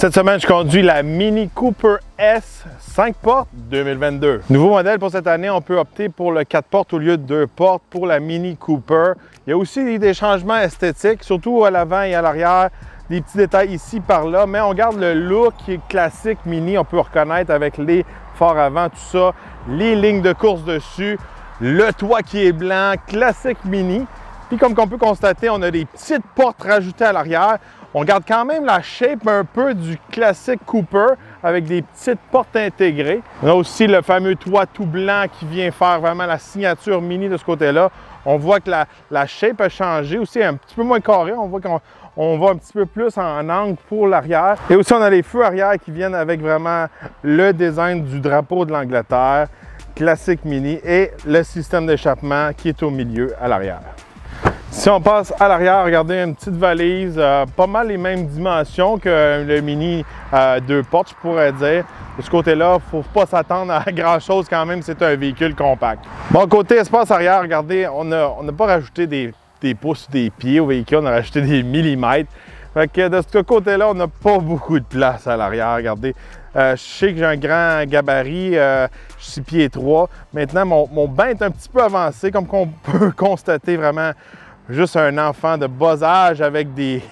Cette semaine, je conduis la Mini Cooper S 5 portes 2022. Nouveau modèle pour cette année, on peut opter pour le 4 portes au lieu de 2 portes pour la Mini Cooper. Il y a aussi des changements esthétiques, surtout à l'avant et à l'arrière, des petits détails ici par là, mais on garde le look qui est classique Mini, on peut reconnaître avec les phares avant, tout ça, les lignes de course dessus, le toit qui est blanc, classique Mini. Puis comme on peut constater, on a des petites portes rajoutées à l'arrière. On garde quand même la shape un peu du classique Cooper avec des petites portes intégrées. On a aussi le fameux toit tout blanc qui vient faire vraiment la signature Mini de ce côté-là. On voit que la shape a changé, aussi un petit peu moins carré. On voit qu'on va un petit peu plus en angle pour l'arrière. Et aussi, on a les feux arrière qui viennent avec vraiment le design du drapeau de l'Angleterre, classique Mini, et le système d'échappement qui est au milieu à l'arrière. Si on passe à l'arrière, regardez une petite valise, pas mal les mêmes dimensions que le Mini 2 portes, je pourrais dire. De ce côté-là, il ne faut pas s'attendre à grand-chose quand même, c'est un véhicule compact. Bon, côté espace arrière, regardez, on n'a pas rajouté des pouces ou des pieds au véhicule, on a rajouté des millimètres. Fait que de ce côté-là, on n'a pas beaucoup de place à l'arrière, regardez. Je sais que j'ai un grand gabarit, je suis 6 pieds 3. Maintenant, mon bain est un petit peu avancé, comme on peut constater vraiment. Juste un enfant de bas âge avec des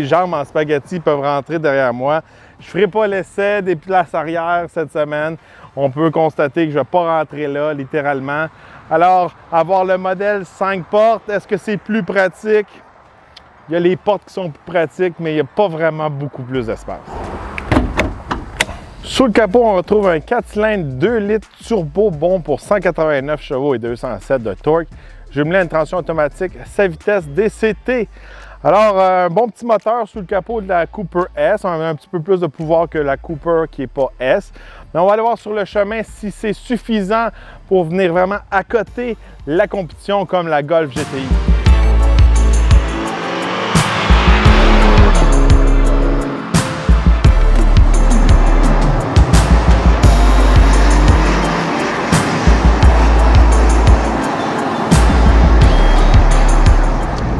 jambes en spaghetti peuvent rentrer derrière moi. Je ne ferai pas l'essai des places arrière cette semaine. On peut constater que je ne vais pas rentrer là, littéralement. Alors, avoir le modèle 5 portes, est-ce que c'est plus pratique? Il y a les portes qui sont plus pratiques, mais il n'y a pas vraiment beaucoup plus d'espace. Sous le capot, on retrouve un 4 cylindres 2 litres turbo bon pour 189 chevaux et 207 de torque. Jumelé à une transmission automatique 7 vitesses DCT. Alors, un bon petit moteur sous le capot de la Cooper S. On a un petit peu plus de pouvoir que la Cooper qui n'est pas S. Mais on va aller voir sur le chemin si c'est suffisant pour venir vraiment accoter la compétition comme la Golf GTI.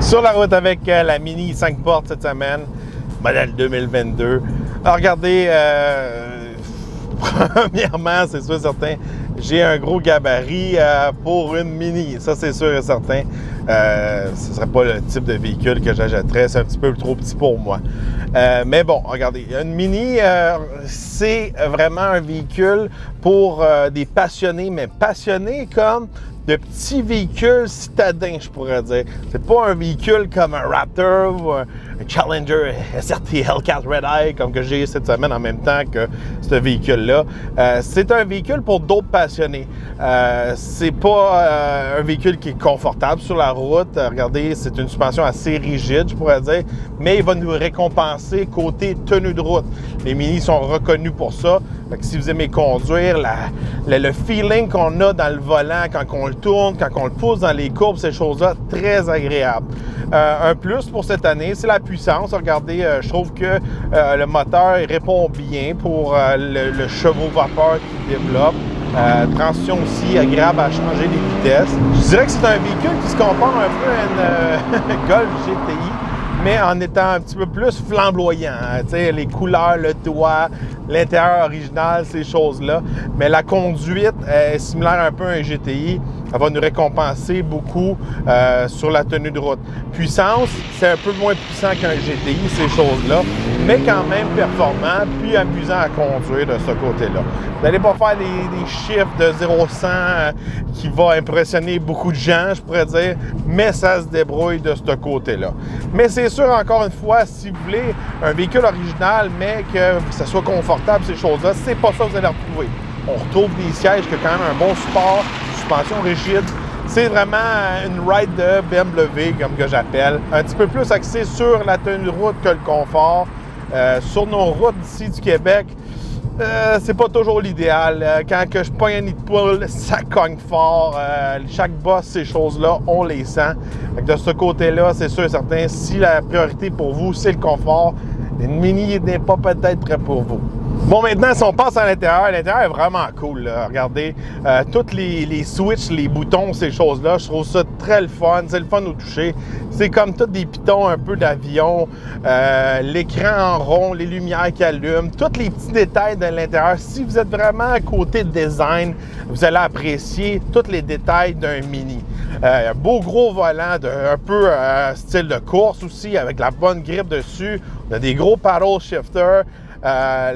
Sur la route avec la Mini 5 portes cette semaine, modèle 2022. Alors regardez, premièrement, c'est sûr et certain, j'ai un gros gabarit pour une Mini, ça c'est sûr et certain. Ce ne serait pas le type de véhicule que j'achèterais, c'est un petit peu trop petit pour moi. Mais bon, regardez, une Mini, c'est vraiment un véhicule pour des passionnés, mais passionnés comme de petits véhicules citadins, je pourrais dire. C'est pas un véhicule comme un Raptor ou un Challenger SRT Hellcat Red Eye comme que j'ai cette semaine en même temps que ce véhicule-là. C'est un véhicule pour d'autres passionnés. C'est pas un véhicule qui est confortable sur la route. Regardez, c'est une suspension assez rigide, je pourrais dire, mais il va nous récompenser côté tenue de route. Les Mini sont reconnus pour ça. Fait que si vous aimez conduire, le feeling qu'on a dans le volant quand on le tourne, quand on le pousse dans les courbes, ces choses-là, très agréable. Un plus pour cette année, c'est la puissance. Regardez, je trouve que le moteur répond bien pour le chevaux vapeur qu'il développe. Transition aussi agréable à changer les vitesses. Je dirais que c'est un véhicule qui se compare un peu à une Golf GTI, mais en étant un petit peu plus flamboyant. Hein, les couleurs, le toit, l'intérieur original, ces choses-là. Mais la conduite est similaire un peu à un GTI. Elle va nous récompenser beaucoup sur la tenue de route. Puissance, c'est un peu moins puissant qu'un GTI, ces choses-là, mais quand même performant, puis amusant à conduire de ce côté-là. Vous n'allez pas faire des chiffres de 0-100 qui vont impressionner beaucoup de gens, je pourrais dire, mais ça se débrouille de ce côté-là. Mais c'est sûr, encore une fois, si vous voulez un véhicule original, mais que ça soit confortable, ces choses-là, c'est pas ça que vous allez retrouver. On retrouve des sièges qui ont quand même un bon support, suspension rigide. C'est vraiment une ride de BMW, comme que j'appelle. Un petit peu plus axé sur la tenue de route que le confort. Sur nos routes d'ici du Québec, c'est pas toujours l'idéal. Quand que je pogne un nid de poule, ça cogne fort. Chaque boss, ces choses-là, on les sent. De ce côté-là, c'est sûr et certain, si la priorité pour vous, c'est le confort, une Mini n'est pas peut-être prêt pour vous. Bon, maintenant, si on passe à l'intérieur est vraiment cool, là. Regardez, tous les switches, les boutons, ces choses-là, je trouve ça très le fun. C'est le fun au toucher. C'est comme tous des pitons un peu d'avion, l'écran en rond, les lumières qui allument, tous les petits détails de l'intérieur. Si vous êtes vraiment à côté de design, vous allez apprécier tous les détails d'un Mini. Un beau gros volant, un peu style de course aussi, avec la bonne grippe dessus. On a des gros paddle shifters.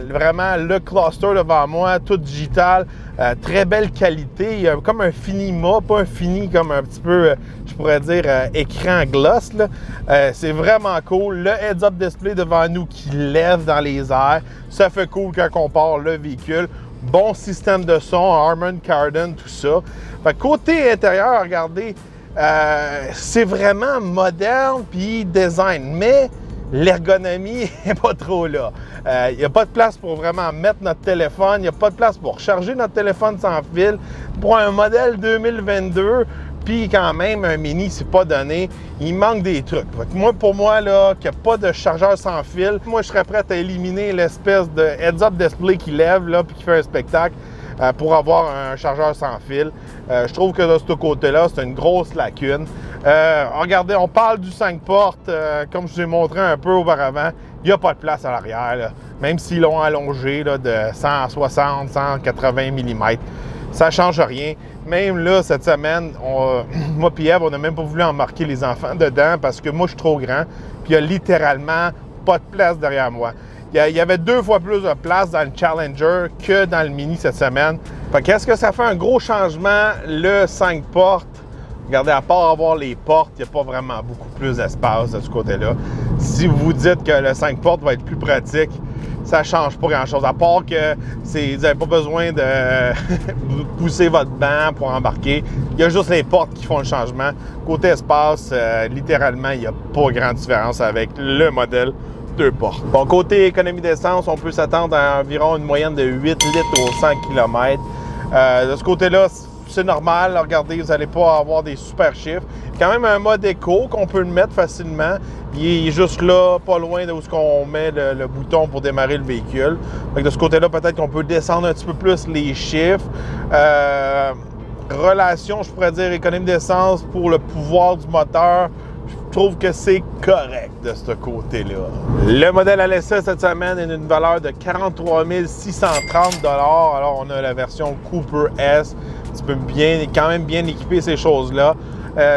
Vraiment le cluster devant moi, tout digital, très belle qualité. Il y a comme un Finima, pas un fini comme un petit peu, je pourrais dire, écran gloss. C'est vraiment cool. Le heads-up display devant nous qui lève dans les airs. Ça fait cool quand on part le véhicule. Bon système de son, Harman Kardon, tout ça. Fait que côté intérieur, regardez, c'est vraiment moderne puis design, mais l'ergonomie n'est pas trop là. Il n'y a pas de place pour vraiment mettre notre téléphone. Il n'y a pas de place pour charger notre téléphone sans fil. Pour un modèle 2022, puis quand même, un Mini, c'est pas donné. Il manque des trucs. Moi, pour moi, là, qu'il n'y a pas de chargeur sans fil, moi, je serais prêt à éliminer l'espèce de heads-up display qui lève, là, puis qui fait un spectacle pour avoir un chargeur sans fil. Je trouve que de ce côté-là, c'est une grosse lacune. Regardez, on parle du 5 portes, comme je vous ai montré un peu auparavant, il n'y a pas de place à l'arrière, même s'ils l'ont allongé là, de 160, 180 mm. Ça ne change rien. Même là, cette semaine, moi et Ève, on n'a même pas voulu embarquer les enfants dedans parce que moi, je suis trop grand, puis il n'y a littéralement pas de place derrière moi. Il y avait 2 fois plus de place dans le Challenger que dans le Mini cette semaine. Fait qu'est-ce que ça fait un gros changement, le 5 portes? Regardez, à part avoir les portes, il n'y a pas vraiment beaucoup plus d'espace de ce côté-là. Si vous dites que le 5 portes va être plus pratique, ça ne change pas grand-chose. À part que vous n'avez pas besoin de pousser votre banc pour embarquer. Il y a juste les portes qui font le changement. Côté espace, littéralement, il n'y a pas grande différence avec le modèle 2 portes. Bon, côté économie d'essence, on peut s'attendre à environ une moyenne de 8 litres au 100 km. De ce côté-là, c'est normal. Regardez, vous n'allez pas avoir des super chiffres. Quand même un mode éco qu'on peut le mettre facilement. Il est juste là, pas loin de où on met le bouton pour démarrer le véhicule. Donc de ce côté-là, peut-être qu'on peut descendre un petit peu plus les chiffres. Relation, je pourrais dire, économie d'essence pour le pouvoir du moteur. Je trouve que c'est correct de ce côté-là. Le modèle LSE cette semaine est d'une valeur de 43 630 $. Alors, on a la version Cooper S. Tu peux quand même bien équiper ces choses-là.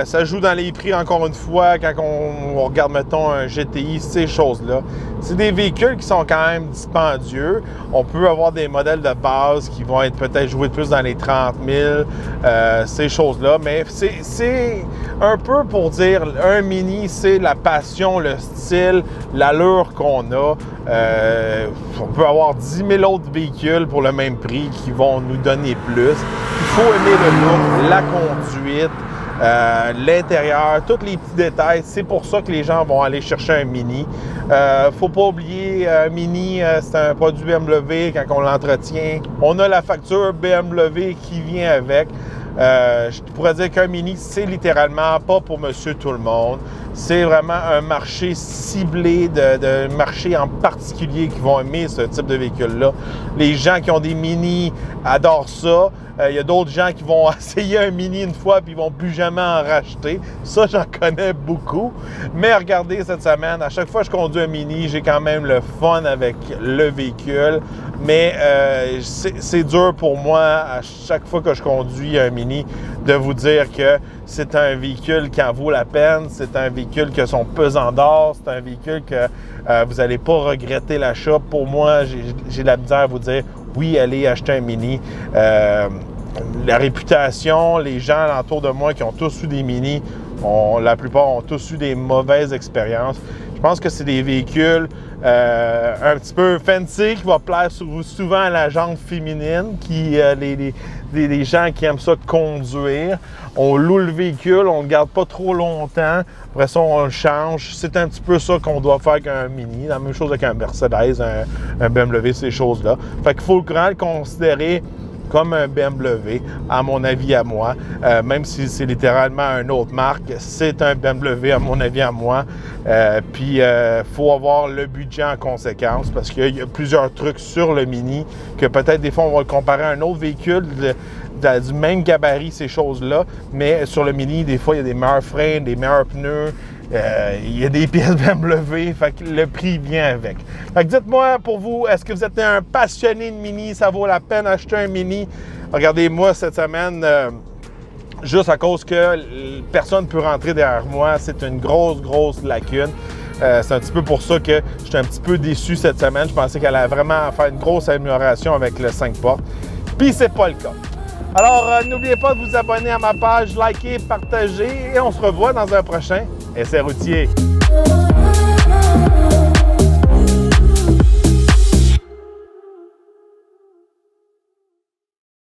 Ça joue dans les prix, encore une fois, quand on regarde, mettons, un GTI, ces choses-là. C'est des véhicules qui sont quand même dispendieux. On peut avoir des modèles de base qui vont être peut-être joués plus dans les 30 000, ces choses-là. Mais c'est un peu pour dire, un Mini, c'est la passion, le style, l'allure qu'on a. On peut avoir 10 000 autres véhicules pour le même prix qui vont nous donner plus. Il faut aimer le look, la conduite, l'intérieur, tous les petits détails. C'est pour ça que les gens vont aller chercher un Mini. Faut pas oublier, un Mini, c'est un produit BMW quand on l'entretient. On a la facture BMW qui vient avec. Je pourrais dire qu'un Mini, c'est littéralement pas pour monsieur tout le monde. C'est vraiment un marché ciblé de marché en particulier qui vont aimer ce type de véhicule-là. Les gens qui ont des Mini adorent ça. Il y a d'autres gens qui vont essayer un Mini une fois puis ils vont plus jamais en racheter. Ça, j'en connais beaucoup. Mais regardez, cette semaine, à chaque fois que je conduis un Mini, j'ai quand même le fun avec le véhicule. Mais c'est dur pour moi, à chaque fois que je conduis un Mini, de vous dire que c'est un véhicule qui en vaut la peine. C'est un véhicule qui a son pesant d'or. C'est un véhicule que vous n'allez pas regretter l'achat. Pour moi, j'ai la misère à vous dire oui, allez acheter un Mini. La réputation, les gens alentour de moi qui ont tous eu des Mini, la plupart ont tous eu des mauvaises expériences. Je pense que c'est des véhicules un petit peu fancy qui va plaire souvent à la gente féminine, les gens qui aiment ça conduire. On loue le véhicule, on ne le garde pas trop longtemps. Après ça, on le change. C'est un petit peu ça qu'on doit faire avec un Mini. La même chose avec un Mercedes, un BMW, ces choses-là. Fait qu'il faut vraiment le considérer comme un BMW, à mon avis à moi. Même si c'est littéralement une autre marque, c'est un BMW à mon avis à moi. Puis, il faut avoir le budget en conséquence parce qu'il y a plusieurs trucs sur le Mini que peut-être des fois on va le comparer à un autre véhicule du même gabarit, ces choses-là. Mais sur le Mini, des fois, il y a des meilleurs freins, des meilleurs pneus. Il y a des pièces BMW, fait que le prix vient avec. Fait que dites-moi pour vous, est-ce que vous êtes un passionné de Mini? Ça vaut la peine d'acheter un Mini? Regardez-moi cette semaine, juste à cause que personne ne peut rentrer derrière moi. C'est une grosse lacune. C'est un petit peu pour ça que j'étais un petit peu déçu cette semaine. Je pensais qu'elle allait vraiment faire une grosse amélioration avec le 5 portes. Puis c'est pas le cas. Alors, n'oubliez pas de vous abonner à ma page, liker, partager et on se revoit dans un prochain Essai routier.